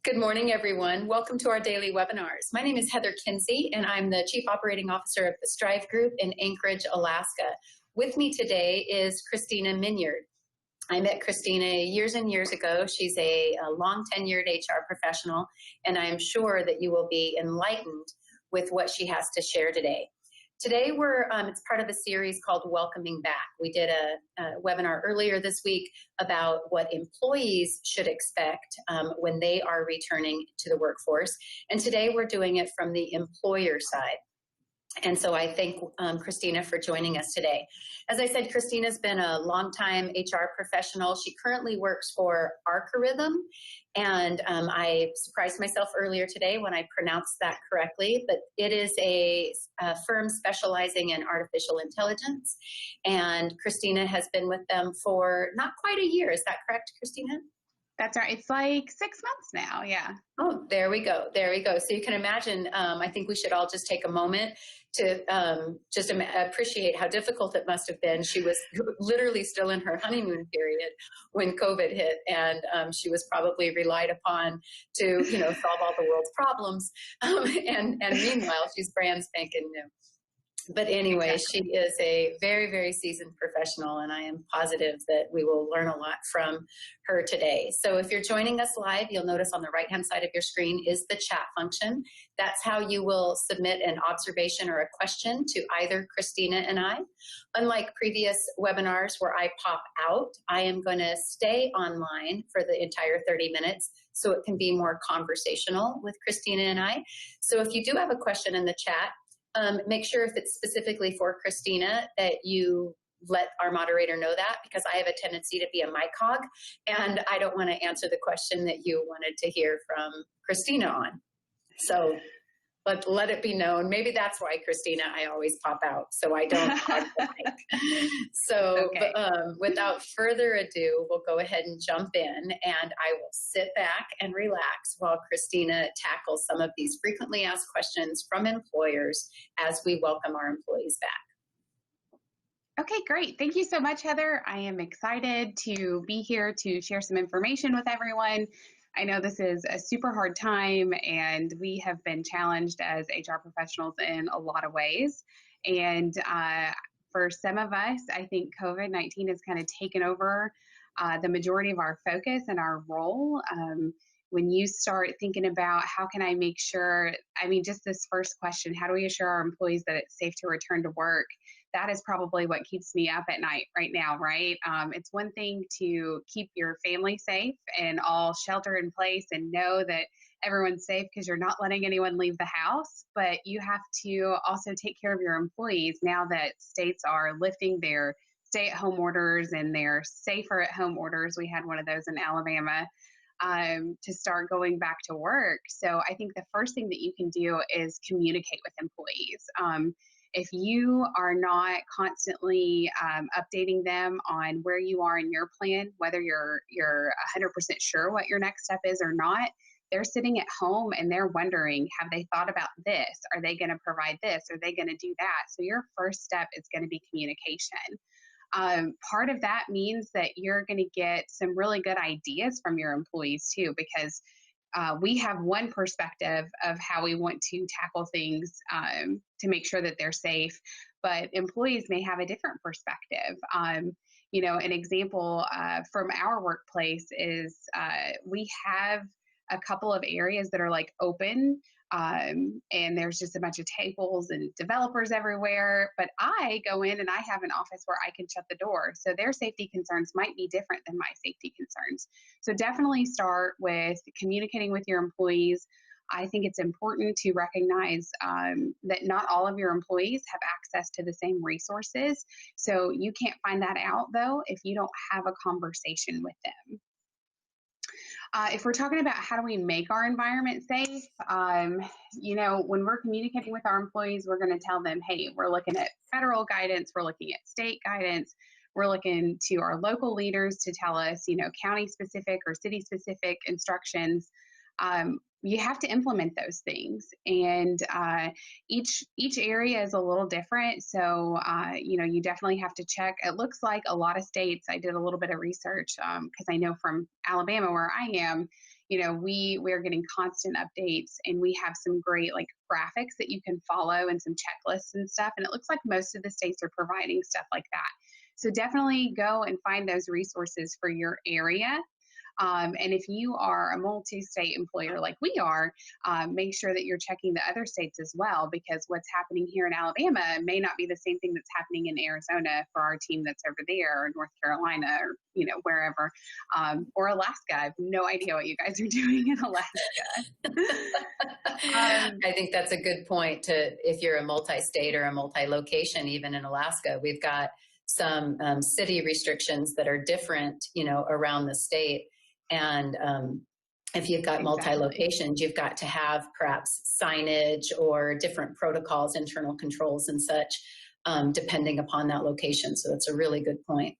Good morning, everyone. Welcome to our daily webinars. My name is Heather Kinsey, and I'm the Chief Operating Officer of the Strive Group in Anchorage, Alaska. With me today is Kristina Minyard. I met Christina years and years ago. She's a long tenured HR professional, and I am sure that you will be enlightened with what she has to share today. Today, it's part of a series called Welcoming Back. We did a webinar earlier this week about what employees should expect when they are returning to the workforce. And today we're doing it from the employer side. And so I thank Kristina for joining us today. As I said, Kristina's been a longtime HR professional. She currently works for Arcarithm, and I surprised myself earlier today when I pronounced that correctly, but it is a firm specializing in artificial intelligence, and Kristina has been with them for not quite a year. Is that correct, Kristina? That's right. It's like 6 months now. Yeah. Oh, there we go. There we go. So you can imagine, I think we should all just take a moment to appreciate how difficult it must have been. She was literally still in her honeymoon period when COVID hit, and she was probably relied upon to, solve all the world's problems. And meanwhile, she's brand spanking new. But anyway, She is a very, very seasoned professional, and I am positive that we will learn a lot from her today. So if you're joining us live, you'll notice on the right-hand side of your screen is the chat function. That's how you will submit an observation or a question to either Kristina and I. Unlike previous webinars where I pop out, I am going to stay online for the entire 30 minutes so it can be more conversational with Kristina and I. So if you do have a question in the chat, make sure if it's specifically for Kristina that you let our moderator know that, because I have a tendency to be a mic hog, and I don't want to answer the question that you wanted to hear from Kristina on. So let it be known. Maybe that's why, Kristina, I always pop out, so I don't hog the mic. So okay. Without further ado, we'll go ahead and jump in, and I will sit back and relax while Kristina tackles some of these frequently asked questions from employers as we welcome our employees back. Okay, great. Thank you so much, Heather. I am excited to be here to share some information with everyone. I know this is a super hard time, and we have been challenged as HR professionals in a lot of ways. And for some of us, I think COVID-19 has kind of taken over the majority of our focus and our role. When you start thinking about how can I make sure, just this first question, how do we assure our employees that it's safe to return to work? That is probably what keeps me up at night right now, right? It's one thing to keep your family safe and all shelter in place and know that everyone's safe because you're not letting anyone leave the house, but you have to also take care of your employees now that states are lifting their stay-at-home orders and their safer-at-home orders. We had one of those in Alabama. To start going back to work. So I think the first thing that you can do is communicate with employees. If you are not constantly updating them on where you are in your plan, whether you're 100% sure what your next step is or not, they're sitting at home and they're wondering, have they thought about this? Are they going to provide this? Are they going to do that? So your first step is going to be communication. Part of that means that you're going to get some really good ideas from your employees too, because we have one perspective of how we want to tackle things to make sure that they're safe, but employees may have a different perspective. An example from our workplace is we have a couple of areas that are like open, and there's just a bunch of tables and developers everywhere, but I go in and I have an office where I can shut the door. So their safety concerns might be different than my safety concerns. So definitely start with communicating with your employees. I think it's important to recognize that not all of your employees have access to the same resources. So you can't find that out though if you don't have a conversation with them. If we're talking about how do we make our environment safe, when we're communicating with our employees, we're going to tell them, hey, we're looking at federal guidance, we're looking at state guidance, we're looking to our local leaders to tell us, county specific or city specific instructions. you have to implement those things, and each area is a little different. So you definitely have to check. It looks like a lot of states. I did a little bit of research because I know from Alabama where I am, we're getting constant updates, and we have some great like graphics that you can follow and some checklists and stuff. And it looks like most of the states are providing stuff like that. So definitely go and find those resources for your area. And if you are a multi-state employer like we are, make sure that you're checking the other states as well, because what's happening here in Alabama may not be the same thing that's happening in Arizona for our team that's over there, or North Carolina, or wherever, or Alaska. I have no idea what you guys are doing in Alaska. I think that's a good point. If you're a multi-state or a multi-location, even in Alaska, we've got some city restrictions that are different, around the state. And if you've got multi-locations, you've got to have perhaps signage or different protocols, internal controls and such, depending upon that location. So that's a really good point.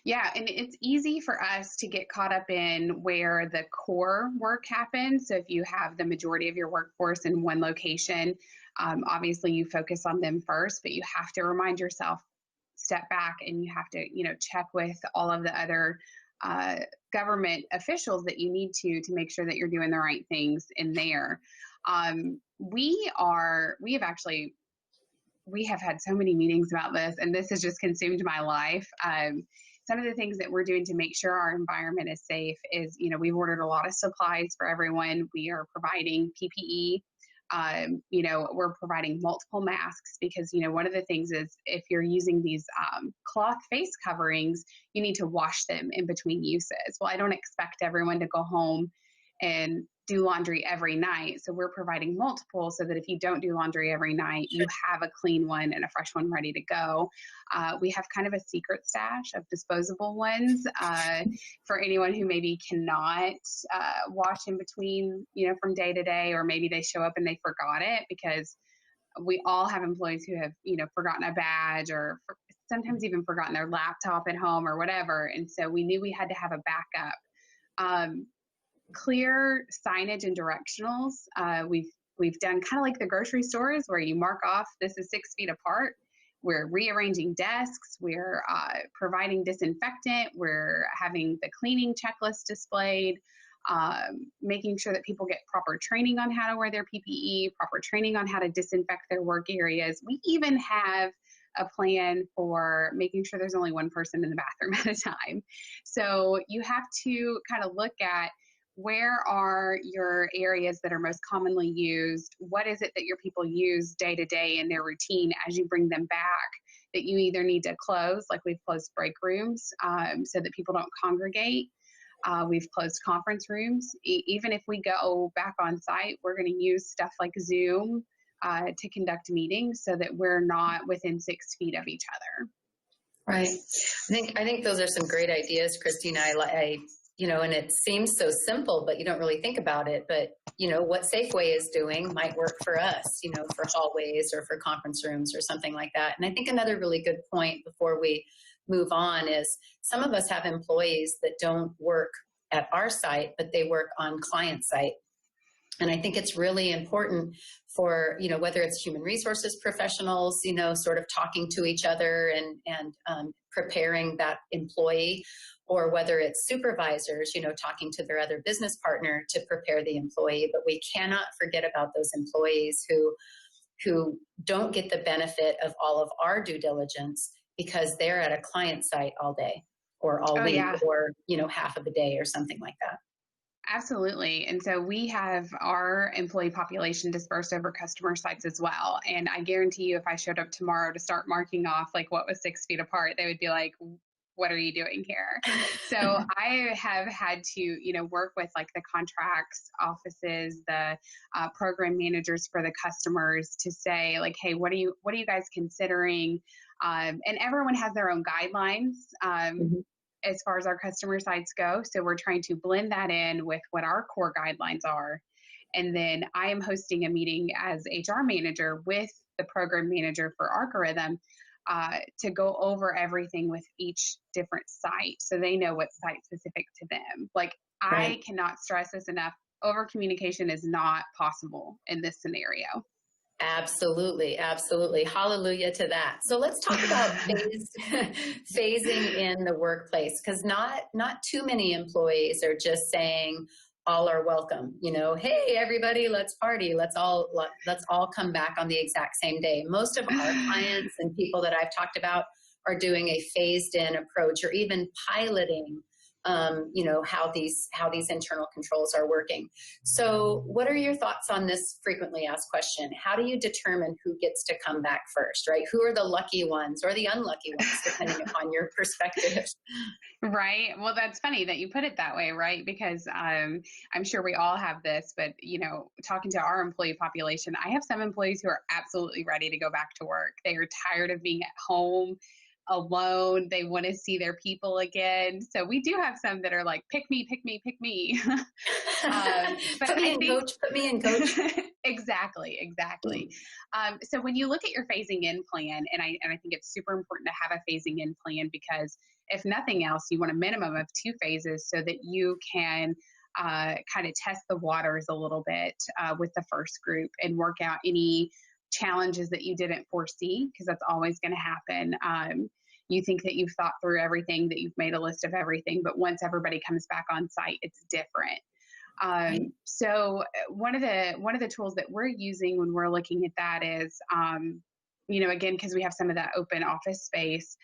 Yeah, and it's easy for us to get caught up in where the core work happens. So if you have the majority of your workforce in one location, obviously you focus on them first, but you have to remind yourself, step back, and you have to, check with all of the other government officials that you need to make sure that you're doing the right things in there. We have had so many meetings about this, and this has just consumed my life. Some of the things that we're doing to make sure our environment is safe is, we've ordered a lot of supplies for everyone. We are providing PPE. We're providing multiple masks because, one of the things is if you're using these cloth face coverings, you need to wash them in between uses. Well, I don't expect everyone to go home and do laundry every night. So we're providing multiple so that if you don't do laundry every night, you have a clean one and a fresh one ready to go. We have kind of a secret stash of disposable ones for anyone who maybe cannot wash in between, from day to day, or maybe they show up and they forgot it, because we all have employees who have, forgotten a badge, or sometimes even forgotten their laptop at home or whatever. And so we knew we had to have a backup. Clear signage and directionals. We've done kind of like the grocery stores where you mark off, this is 6 feet apart. We're rearranging desks. We're providing disinfectant. We're having the cleaning checklist displayed, making sure that people get proper training on how to wear their PPE, proper training on how to disinfect their work areas. We even have a plan for making sure there's only one person in the bathroom at a time. So you have to kind of look at, where are your areas that are most commonly used? What is it that your people use day to day in their routine as you bring them back that you either need to close, like we've closed break rooms so that people don't congregate. We've closed conference rooms. Even if we go back on site, we're going to use stuff like Zoom to conduct meetings so that we're not within 6 feet of each other. Right. I think those are some great ideas, Christina. And it seems so simple, but you don't really think about it. But, what Safeway is doing might work for us, for hallways or for conference rooms or something like that. And I think another really good point before we move on is some of us have employees that don't work at our site, but they work on client site. And I think it's really important for, whether it's human resources professionals, sort of talking to each other and preparing that employee, or whether it's supervisors, talking to their other business partner to prepare the employee. But we cannot forget about those employees who don't get the benefit of all of our due diligence because they're at a client site all day or all week, or, half of the day or something like that. Absolutely. And so we have our employee population dispersed over customer sites as well. And I guarantee you, if I showed up tomorrow to start marking off like what was 6 feet apart, they would be like, what are you doing here? So I have had to, work with like the contracts offices, the program managers for the customers to say like, hey, what are you guys considering? And everyone has their own guidelines. As far as our customer sites go. So we're trying to blend that in with what our core guidelines are. And then I am hosting a meeting as HR manager with the program manager for Arcarithm to go over everything with each different site so they know what's site specific to them. Like, I cannot stress this enough. over communication is not possible in this scenario. Absolutely, absolutely. Hallelujah to that. So let's talk about phasing in the workplace, because not too many employees are just saying all are welcome. Hey everybody, let's party. Let's all come back on the exact same day. Most of our clients and people that I've talked about are doing a phased in approach, or even piloting how these internal controls are working. So what are your thoughts on this frequently asked question? How do you determine who gets to come back first, right? Who are the lucky ones or the unlucky ones, depending upon your perspective? Right. Well, that's funny that you put it that way, right? Because I'm sure we all have this, but talking to our employee population, I have some employees who are absolutely ready to go back to work. They are tired of being at home alone. They want to see their people again. So we do have some that are like, pick me, pick me, pick me. But put me in, coach. Exactly. So when you look at your phasing in plan, and I think it's super important to have a phasing in plan, because if nothing else, you want a minimum of 2 phases so that you can kind of test the waters a little bit with the first group and work out any challenges that you didn't foresee, because that's always going to happen. You think that you've thought through everything, that you've made a list of everything, but once everybody comes back on site, it's different. So one of the tools that we're using when we're looking at that is, again, because we have some of that open office space,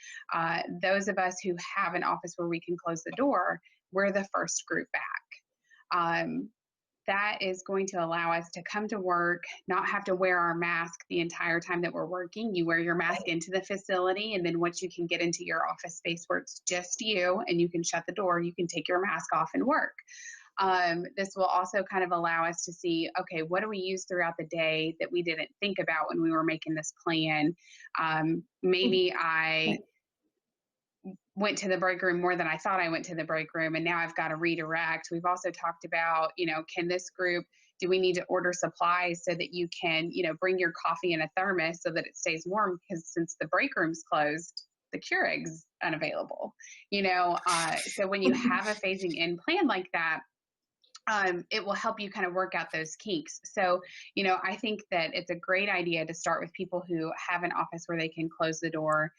those of us who have an office where we can close the door, we're the first group back. That is going to allow us to come to work, not have to wear our mask the entire time that we're working. You wear your mask into the facility, and then once you can get into your office space where it's just you and you can shut the door, you can take your mask off and work. This will also kind of allow us to see, okay, what do we use throughout the day that we didn't think about when we were making this plan? Maybe I went to the break room more than I thought I went to the break room, and now I've got to redirect. We've also talked about, can this group, do we need to order supplies so that you can, bring your coffee in a thermos so that it stays warm? Because since the break room's closed, the Keurig's unavailable, so when you have a phasing in plan like that, it will help you kind of work out those kinks. So, I think that it's a great idea to start with people who have an office where they can close the door.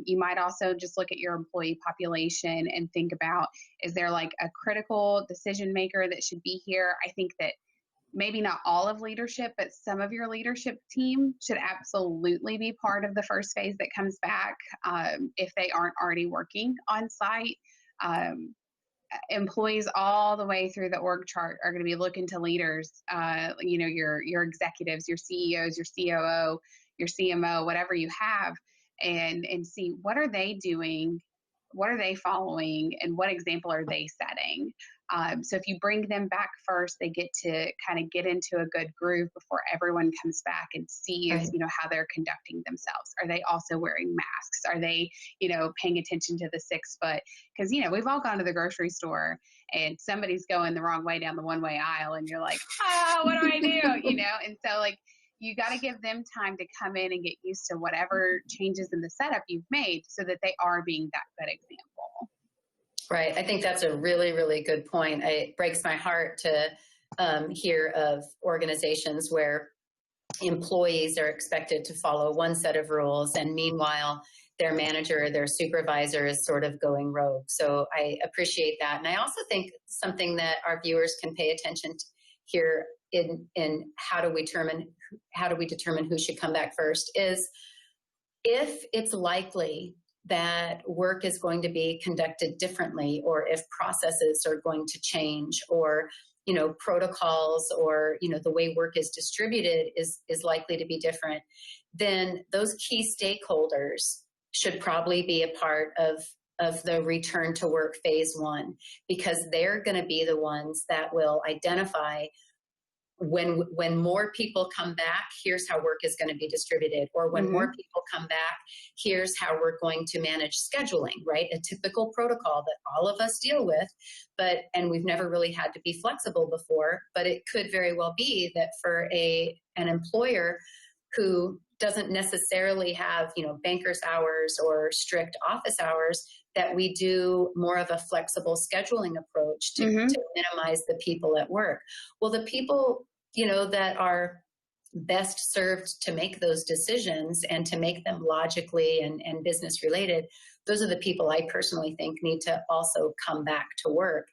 You might also just look at your employee population and think about, is there like a critical decision maker that should be here? I think that maybe not all of leadership, but some of your leadership team should absolutely be part of the first phase that comes back, if they aren't already working on site. Employees all the way through the org chart are going to be looking to leaders, your executives, your CEOs, your COO, your CMO, whatever you have, and see what are they doing, what are they following, and what example are they setting. So if you bring them back first, they get to kind of get into a good groove before everyone comes back and sees, how they're conducting themselves. Are they also wearing masks? Are they, paying attention to the 6 foot? Because, we've all gone to the grocery store and somebody's going the wrong way down the one-way aisle and you're like, what do I do? And so like, you got to give them time to come in and get used to whatever changes in the setup you've made so that they are being that good example. Right. I think that's a really, really good point. It breaks my heart to hear of organizations where employees are expected to follow one set of rules, and meanwhile, their manager, their supervisor is sort of going rogue. So I appreciate that. And I also think something that our viewers can pay attention to here in how do we determine who should come back first is if it's likely that work is going to be conducted differently, or if processes are going to change, or protocols, or the way work is distributed is likely to be different, then those key stakeholders should probably be a part of the return to work phase 1, because they're going to be the ones that will identify when more people come back, here's how work is going to be distributed. Or when more people come back, here's how we're going to manage scheduling, right? A typical protocol that all of us deal with, and we've never really had to be flexible before, but it could very well be that for an employer who doesn't necessarily have, banker's hours or strict office hours, that we do more of a flexible scheduling approach to minimize the people at work. Well, the people, that are best served to make those decisions and to make them logically and business related, those are the people I personally think need to also come back to work.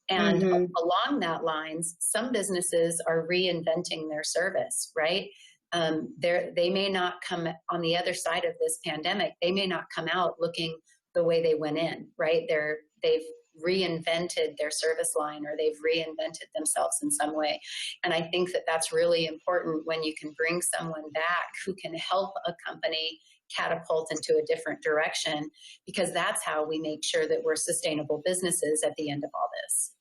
And along that lines, some businesses are reinventing their service, right? They may not come on the other side of this pandemic. They may not come out looking the way they went in, right? They've reinvented their service line, or they've reinvented themselves in some way. And I think that that's really important when you can bring someone back who can help a company catapult into a different direction, because that's how we make sure that we're sustainable businesses at the end of all this.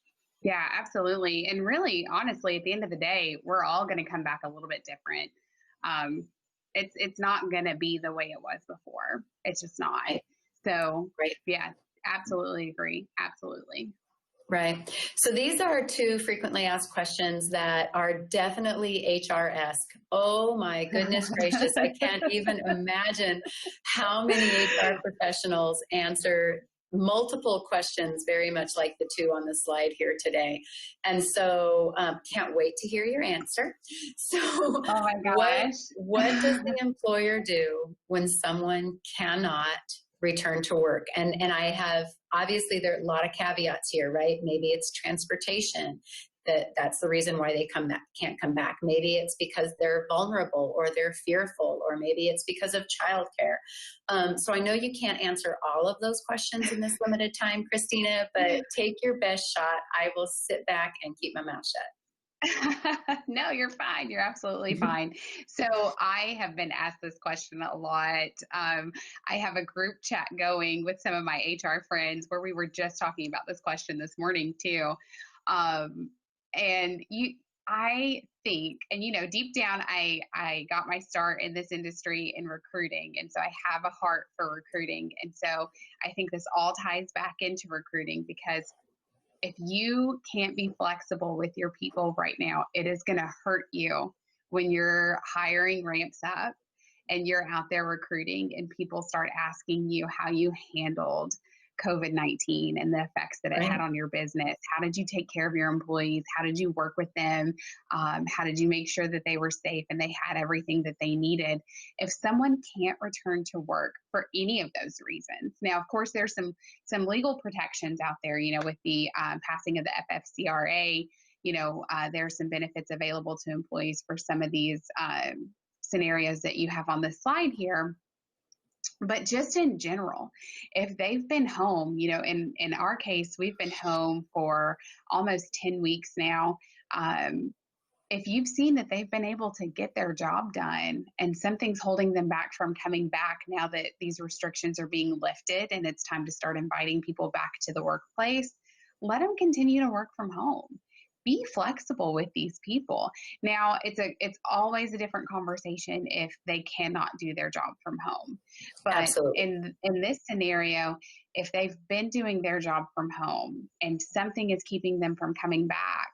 Yeah, absolutely. And really, honestly, at the end of the day, we're all going to come back a little bit different. It's not going to be the way it was before. It's just not. Right. So, Right. Yeah, absolutely agree. Absolutely. Right. So these are 2 frequently asked questions that are definitely HR-esque. Oh my goodness gracious. I can't even imagine how many HR professionals answer multiple questions very much like the 2 on the slide here today. And so can't wait to hear your answer. So oh my gosh. what does the employer do when someone cannot return to work? And I have, obviously there are a lot of caveats here, right? Maybe it's transportation. That's the reason why they can't come back. Maybe it's because they're vulnerable or they're fearful, or maybe it's because of childcare. So I know you can't answer all of those questions in this limited time, Kristina, but take your best shot. I will sit back and keep my mouth shut. No, you're fine. You're absolutely fine. So I have been asked this question a lot. I have a group chat going with some of my HR friends where we were just talking about this question this morning too. I think, and deep down, I got my start in this industry in recruiting. And so I have a heart for recruiting. And so I think this all ties back into recruiting, because if you can't be flexible with your people right now, it is going to hurt you when your hiring ramps up and you're out there recruiting and people start asking you how you handled COVID-19 and the effects that it had on your business. How did you take care of your employees? How did you work with them? How did you make sure that they were safe and they had everything that they needed? If someone can't return to work for any of those reasons, now, of course, there's some legal protections out there, with the passing of the FFCRA, there's some benefits available to employees for some of these scenarios that you have on the slide here. But just in general, if they've been home, in our case, we've been home for almost 10 weeks now. If you've seen that they've been able to get their job done and something's holding them back from coming back now that these restrictions are being lifted and it's time to start inviting people back to the workplace, let them continue to work from home. Be flexible with these people. Now, it's always a different conversation if they cannot do their job from home. But Absolutely. in this scenario, if they've been doing their job from home and something is keeping them from coming back,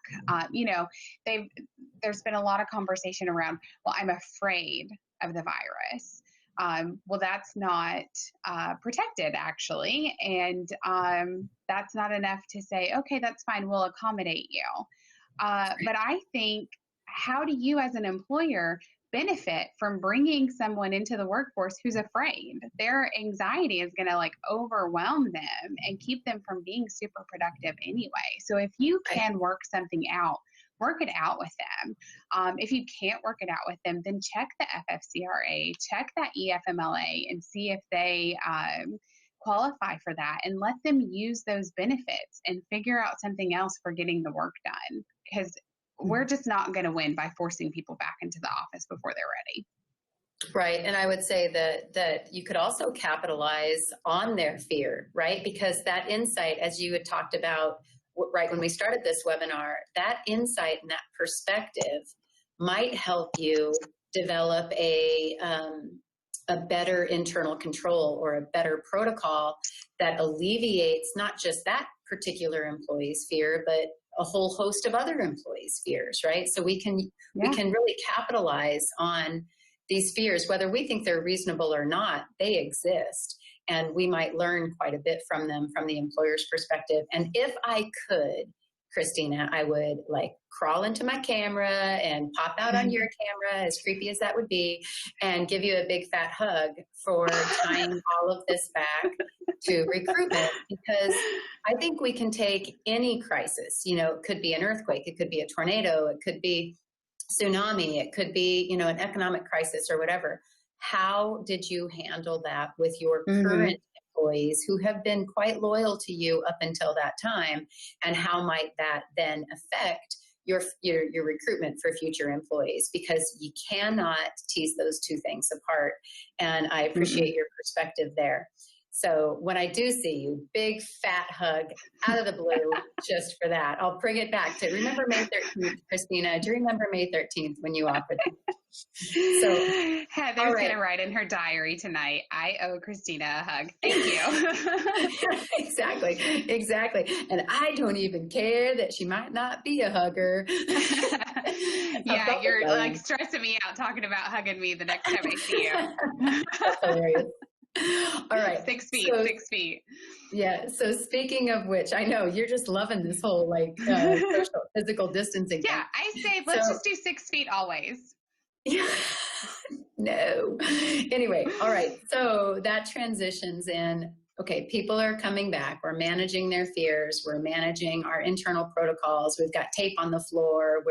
there's been a lot of conversation around, well, I'm afraid of the virus. Well, that's not protected, actually. And that's not enough to say, okay, that's fine, we'll accommodate you. But I think, how do you as an employer benefit from bringing someone into the workforce who's afraid? Their anxiety is going to overwhelm them and keep them from being super productive anyway. So if you can work something out, work it out with them. If you can't work it out with them, then check the FFCRA, check that EFMLA, and see if they qualify for that, and let them use those benefits and figure out something else for getting the work done. Because we're just not going to win by forcing people back into the office before they're ready. Right. And I would say that you could also capitalize on their fear, right? Because that insight, as you had talked about right when we started this webinar, that insight and that perspective might help you develop a better internal control or a better protocol that alleviates not just that particular employee's fear, but a whole host of other employees' fears, right? So we can really capitalize on these fears, whether we think they're reasonable or not, they exist. And we might learn quite a bit from them from the employer's perspective. And if I could, Christina, I would like crawl into my camera and pop out on your camera, as creepy as that would be, and give you a big fat hug for tying all of this back to recruitment. Because I think we can take any crisis, you know, it could be an earthquake, it could be a tornado, it could be tsunami, it could be, you know, an economic crisis or whatever. How did you handle that with your current employees who have been quite loyal to you up until that time? And how might that then affect your recruitment for future employees? Because you cannot tease those two things apart. And I appreciate your perspective there. So when I do see you, big fat hug out of the blue just for that. I'll bring it back to, remember May 13th, Christina? Do you remember May 13th when you offered it? So Heather's going to write in her diary tonight, I owe Christina a hug. Thank you. Exactly. And I don't even care that she might not be a hugger. Yeah, you're like stressing me out talking about hugging me the next time I see you. That's hilarious. All right. 6 feet, 6 feet. Yeah. So speaking of which, I know you're just loving this whole like social physical distancing. Yeah. I say, let's just do 6 feet always. Yeah. No. Anyway. All right. So that transitions in. Okay. People are coming back. We're managing their fears. We're managing our internal protocols. We've got tape on the floor.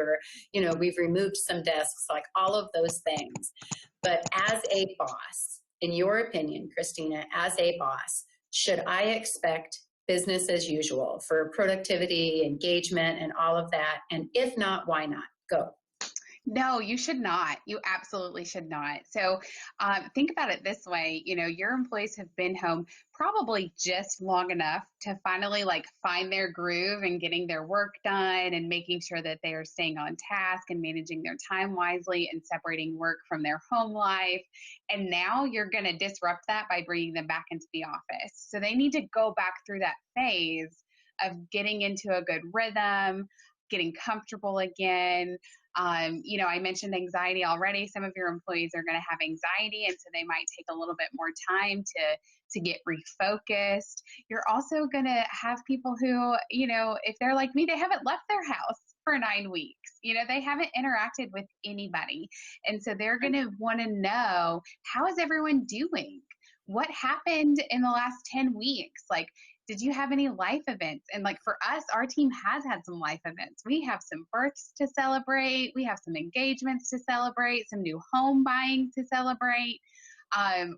We've removed some desks, like all of those things. But as a boss, in your opinion, Christina, as a boss, should I expect business as usual for productivity, engagement, and all of that? And if not, why not? Go. No, you should not. You absolutely should not. So think about it this way. You know, your employees have been home probably just long enough to finally like find their groove and getting their work done and making sure that they are staying on task and managing their time wisely and separating work from their home life. And now you're going to disrupt that by bringing them back into the office. So they need to go back through that phase of getting into a good rhythm, getting comfortable again. I mentioned anxiety already. Some of your employees are going to have anxiety, and so they might take a little bit more time to get refocused. You're also going to have people who, if they're like me, they haven't left their house for 9 weeks. They haven't interacted with anybody. And so they're going to want to know, how is everyone doing? What happened in the last 10 weeks? Like, did you have any life events? And like for us, our team has had some life events. We have some births to celebrate. We have some engagements to celebrate, some new home buying to celebrate,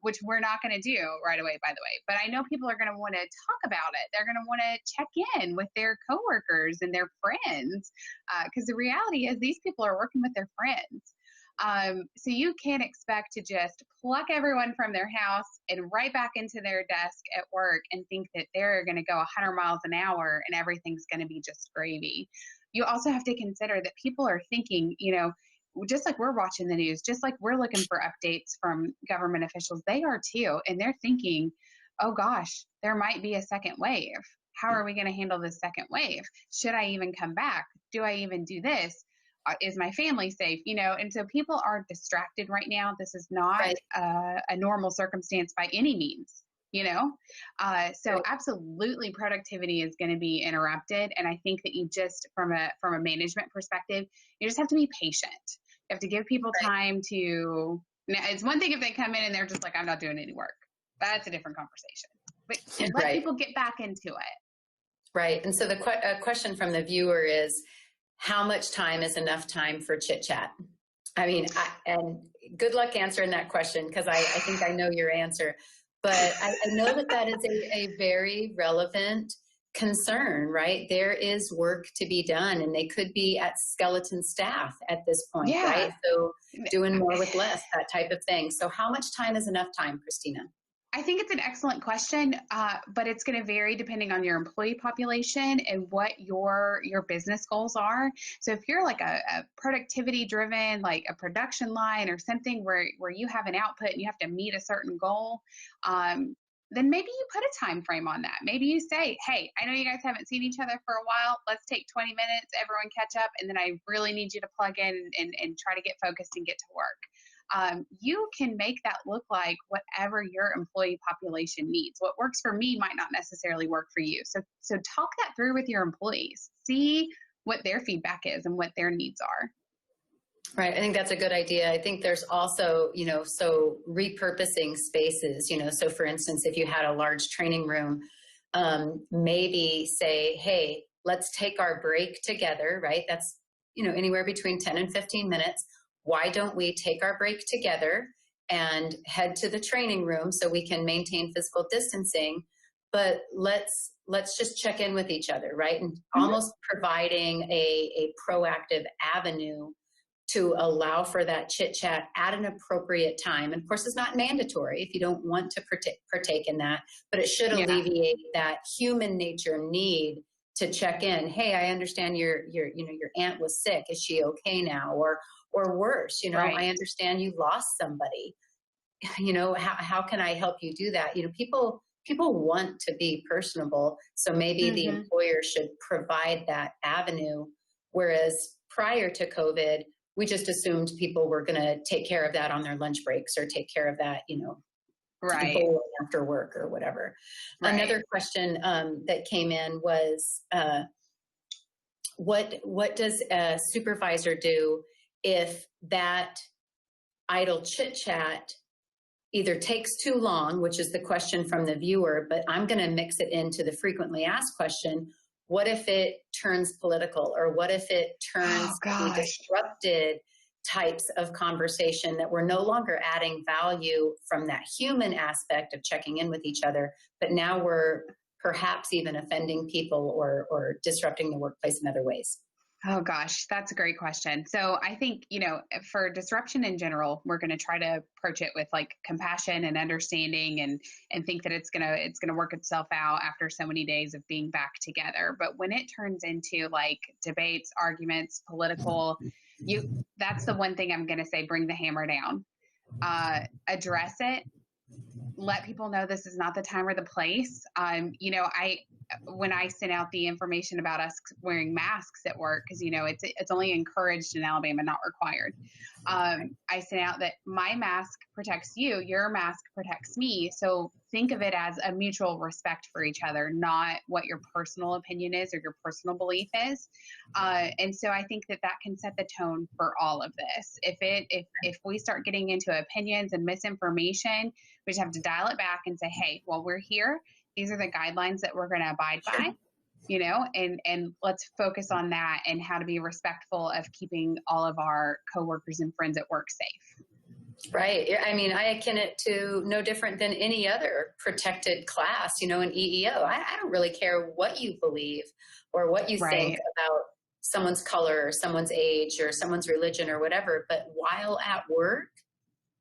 which we're not going to do right away, by the way. But I know people are going to want to talk about it. They're going to want to check in with their coworkers and their friends, because the reality is these people are working with their friends. So you can't expect to just pluck everyone from their house and right back into their desk at work and think that they're going to go 100 miles an hour and everything's going to be just gravy. You also have to consider that people are thinking, just like we're watching the news, just like we're looking for updates from government officials, they are too. And they're thinking, oh gosh, there might be a second wave. How are we going to handle this second wave? Should I even come back? Do I even do this? Is my family safe? And so people are distracted right now. This is not a normal circumstance by any means, so absolutely productivity is going to be interrupted. And I think that you just, from a management perspective, you just have to be patient. You have to give people time to, it's one thing if they come in and they're just like, I'm not doing any work. That's a different conversation. But let people get back into it. Right. And so the question from the viewer is, how much time is enough time for chit chat? I mean, and good luck answering that question, because I think I know your answer. But I know that is a very relevant concern, right? There is work to be done, and they could be at skeleton staff at this point, right? So doing more with less, that type of thing. So how much time is enough time, Christina? I think it's an excellent question, but it's going to vary depending on your employee population and what your business goals are. So if you're like a productivity driven, like a production line or something where you have an output and you have to meet a certain goal, then maybe you put a time frame on that. Maybe you say, hey, I know you guys haven't seen each other for a while. Let's take 20 minutes, everyone catch up, and then I really need you to plug in and try to get focused and get to work. You can make that look like whatever your employee population needs. What works for me might not necessarily work for you. So talk that through with your employees. See what their feedback is and what their needs are. Right. I think that's a good idea. I think there's also, so repurposing spaces, so for instance, if you had a large training room, maybe say, hey, let's take our break together, right? That's, anywhere between 10 and 15 minutes. Why don't we take our break together and head to the training room so we can maintain physical distancing? But let's just check in with each other, right? And almost providing a proactive avenue to allow for that chit chat at an appropriate time. And of course, it's not mandatory if you don't want to partake in that, but it should alleviate that human nature need to check in. Hey, I understand your aunt was sick. Is she okay now? Or worse, I understand you lost somebody. How can I help you do that? People want to be personable. So maybe the employer should provide that avenue. Whereas prior to COVID, we just assumed people were going to take care of that on their lunch breaks or take care of that, bowling after work or whatever. Right. Another question that came in was, what does a supervisor do if that idle chit chat either takes too long, which is the question from the viewer, but I'm going to mix it into the frequently asked question. What if it turns political, or what if it turns to disrupted types of conversation that we're no longer adding value from that human aspect of checking in with each other, but now we're perhaps even offending people or disrupting the workplace in other ways? Oh gosh, that's a great question. So I think, for disruption in general, we're going to try to approach it with like compassion and understanding and think that it's going to work itself out after so many days of being back together. But when it turns into like debates, arguments, political, that's the one thing I'm going to say, bring the hammer down, address it, let people know this is not the time or the place. When I sent out the information about us wearing masks at work, because it's only encouraged in Alabama, not required. I sent out that my mask protects you, your mask protects me. So think of it as a mutual respect for each other, not what your personal opinion is or your personal belief is. And so I think that can set the tone for all of this. If we start getting into opinions and misinformation, we just have to dial it back and say, hey, well, we're here. These are the guidelines that we're going to abide by, and let's focus on that and how to be respectful of keeping all of our coworkers and friends at work safe. Right. I mean, I akin it to no different than any other protected class, in EEO. I don't really care what you believe or what you think about someone's color or someone's age or someone's religion or whatever. But while at work,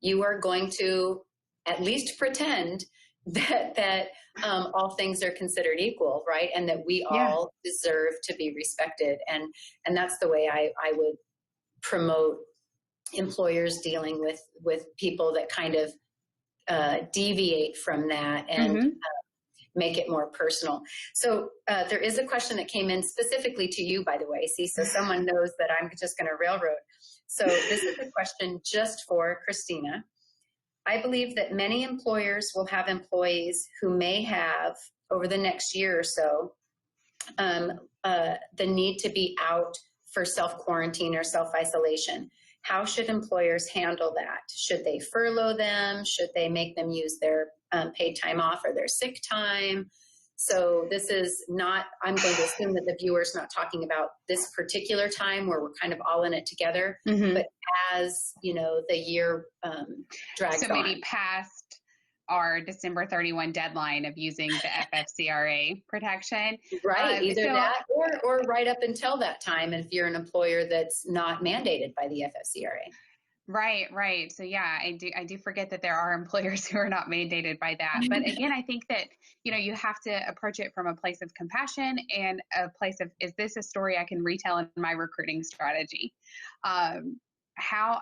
you are going to at least pretend that all things are considered equal, right? And that we all deserve to be respected. And that's the way I would promote employers dealing with people that kind of deviate from that and make it more personal. So there is a question that came in specifically to you, by the way. See, so someone knows that I'm just going to railroad. So this is a question just for Kristina. I believe that many employers will have employees who may have, over the next year or so, the need to be out for self-quarantine or self-isolation. How should employers handle that? Should they furlough them? Should they make them use their paid time off or their sick time? So this is not, I'm going to assume that the viewer's not talking about this particular time where we're kind of all in it together, but as, the year drags on. So maybe past our December 31 deadline of using the FFCRA protection. Right, either that or right up until that time if you're an employer that's not mandated by the FFCRA. Right. So yeah, I do forget that there are employers who are not mandated by that. But again, I think that, you have to approach it from a place of compassion and a place of, is this a story I can retell in my recruiting strategy? How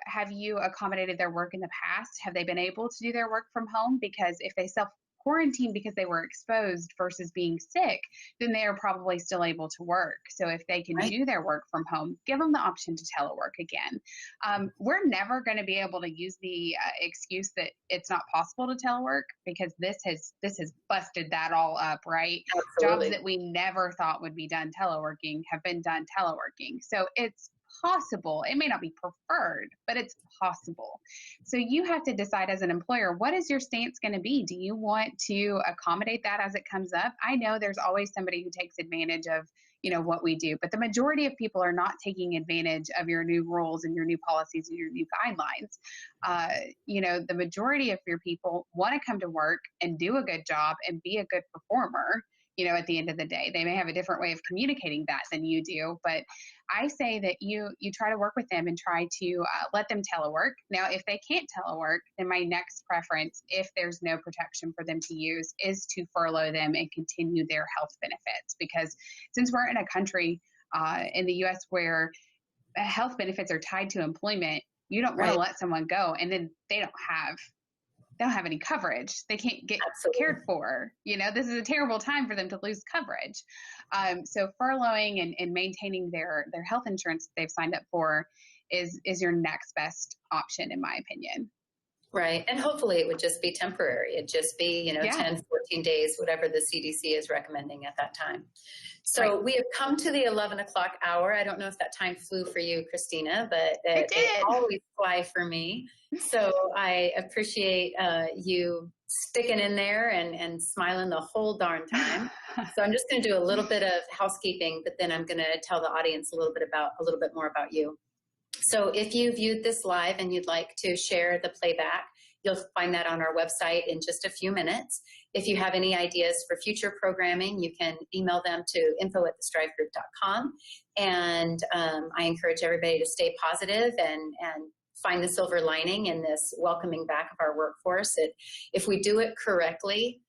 have you accommodated their work in the past? Have they been able to do their work from home? Because if they quarantined because they were exposed versus being sick, then they are probably still able to work. So if they can Right. do their work from home, give them the option to telework again. We're never going to be able to use the excuse that it's not possible to telework, because this has busted that all up, right? Jobs Absolutely. that we never thought would be done teleworking have been done teleworking. So it's possible. It may not be preferred, but it's possible. So you have to decide as an employer, what is your stance going to be? Do you want to accommodate that as it comes up? I know there's always somebody who takes advantage of, what we do, but the majority of people are not taking advantage of your new rules and your new policies and your new guidelines. The majority of your people want to come to work and do a good job and be a good performer. At the end of the day, they may have a different way of communicating that than you do, but I say that you try to work with them and try to let them telework. Now, if they can't telework, then my next preference, if there's no protection for them to use, is to furlough them and continue their health benefits. Because since we're in a country in the U.S. where health benefits are tied to employment, you don't want to Right. let someone go and then they don't have any coverage. They can't get Absolutely. cared for. This is a terrible time for them to lose coverage. So furloughing and maintaining their health insurance that they've signed up for is your next best option, in my opinion. Right. And hopefully it would just be temporary. It'd just be, Yeah, 10, 14 days, whatever the CDC is recommending at that time. right. So we have come to the 11 o'clock hour. I don't know if that time flew for you, Christina, but It it did. always fly for me. So I appreciate you sticking in there and smiling the whole darn time. So I'm just going to do a little bit of housekeeping, but then I'm going to tell the audience a little bit more about you. So if you viewed this live and you'd like to share the playback, you'll find that on our website in just a few minutes. If you have any ideas for future programming, you can email them to info@thestrivegroup.com. And I encourage everybody to stay positive and find the silver lining in this welcoming back of our workforce. If we do it correctly,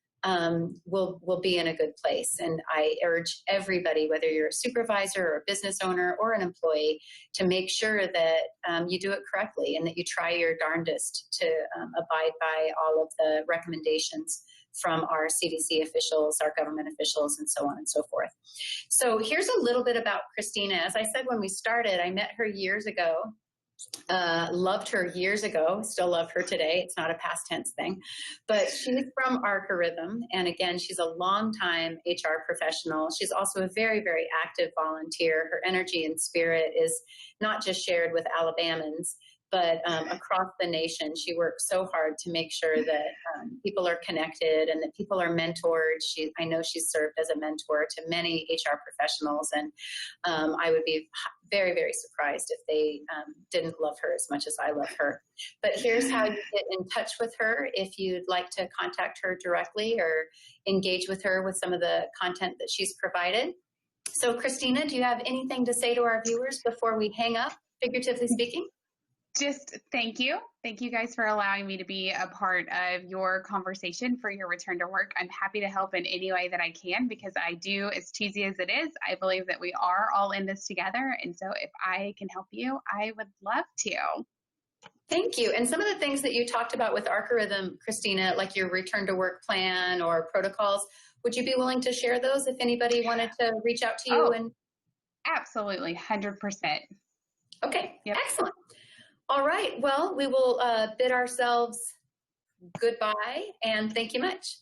we'll be in a good place. And I urge everybody, whether you're a supervisor or a business owner or an employee, to make sure that you do it correctly and that you try your darndest to abide by all of the recommendations from our CDC officials, our government officials, and so on and so forth. So here's a little bit about Kristina. As I said when we started, I met her years ago. Loved her years ago, still love her today. It's not a past tense thing, but she's from Arcarithm. And again, she's a longtime HR professional. She's also a very, very active volunteer. Her energy and spirit is not just shared with Alabamans, but across the nation. She works so hard to make sure that people are connected and that people are mentored. I know she's served as a mentor to many HR professionals, and I would be very, very surprised if they didn't love her as much as I love her. But here's how you get in touch with her if you'd like to contact her directly or engage with her with some of the content that she's provided. So Kristina, do you have anything to say to our viewers before we hang up, figuratively speaking? Just thank you. Thank you guys for allowing me to be a part of your conversation for your return to work. I'm happy to help in any way that I can, because I do, as cheesy as it is, I believe that we are all in this together. And so if I can help you, I would love to. Thank you. And some of the things that you talked about with Arcarithm, Kristina, like your return to work plan or protocols, would you be willing to share those if anybody wanted to reach out to you? Oh, absolutely. 100%. Okay, Yep. excellent. All right. Well, we will bid ourselves goodbye and thank you much.